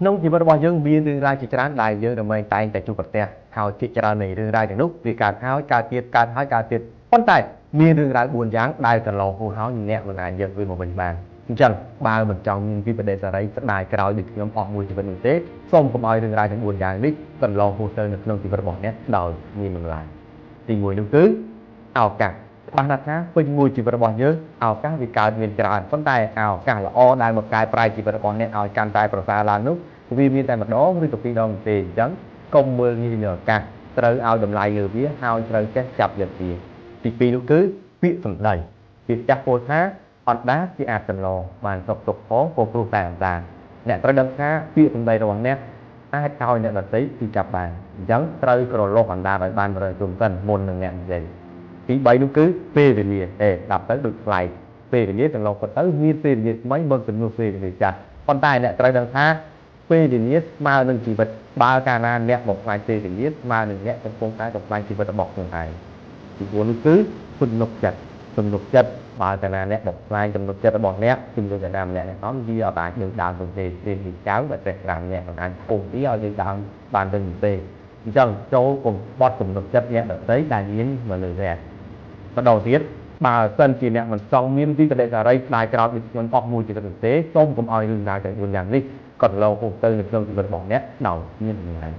ក្នុងជីវិតរបស់យើងមានរឿងរ៉ាវជាច្រើនដែលយើងរមែងតែងតែជួបប្រទះហើយជាច្រើននៃរឿងរ៉ាវទាំងនោះវាកើតហើយកើតទៀតកើតហើយកើតទៀតប៉ុន្តែមានរឿងរ៉ាវ4យ៉ាងដែលកន្លងហួសហើយអ្នកមិនអាចយកវាមកវិញបានអញ្ចឹងបើមិនចង់មានពីបដិសេរីស្ដាយក្រោយដូចខ្ញុំអស់មួយជីវិតនោះទេសូមកុំឲ្យរឿងរ៉ាវទាំង4យ៉ាងនេះកន្លងហួសទៅនៅក្នុងជីវិតរបស់អ្នកដោយមានមិនឡើយទី1នោះគឺឱកាសបានថាពេញមួយជីវិតរបស់យើងឱកាសវាកើតមានច្រើនប៉ុន្តែឱកាសល្អដែលមកកែប្រែជីវិតរបស់អ្នកឲ្យកាន់តែប្រសើរឡើងនោះវាមានតែម្ដងឬក៏ពីរដងទេអញ្ចឹងកុំមើលងាយលើឱកាសត្រូវឲ្យតម្លៃលើវាហើយត្រូវចេះចាប់យកវាទី2នោះគឺពាក្យសម្ដីពាក្យចាស់ពោលថាអត់ដាជាអាចចន្លងបានសុខទុក្ខផងពោលព្រោះតែអណ្ដាអ្នកត្រូវដឹងថាពាក្យសម្ដីរបស់អ្នកអាចឲ្យអ្នកដទៃទីចាប់បានអញ្ចឹងត្រូវក្រឡុកអណ្ដាឲ្យបាន100ជុំសិនមុននឹងអ្នកនិយាយទី3នោះគឺពេលវេលាដាប់ទៅដូចផ្លែកពេលវេលាកន្លងទៅមានពេលវេលាថ្មីមកជំនួសពេលវេលាចាស់ប៉ុន្តែអ្នកត្រូវដឹងថាពេលវេលាស្មើនឹងជីវិតបើកាលណាអ្នកបំផ្លាញពេលវេលាស្មើនឹងអ្នកកំពុងតែបំផ្លាញជីវិតរបស់ខ្លួនឯងទី4នោះគឺទំនុកចិត្តបើកាលណាអ្នកបំផ្លាញទំនុកចិត្តរបស់អ្នកជំនួសតែម្នាក់អ្នកនោះវាអត់អាចនឹងដើរទៅទេពេលវាចៅតែ5នាក់មិនអាចពុំទីឲ្យយើងដើរបានទៅទេអញ្ចឹងចូលកុំបត់ទំនុកចិត្តអ្នកដទៃដែលមានមកលើអ្នកម្ដងទៀតបើសិនជាអ្នកមិនចង់មានទីកដិសារីស្ដាយក្រោយពីខ្ញុំអស់មួយជីវិតទេសូមកុំឲ្យរឿងរ៉ាវទាំង4យ៉ាងនេះកន្លងហួសទៅនៅក្នុងជីវិតរបស់អ្នកដោយមានតម្លៃ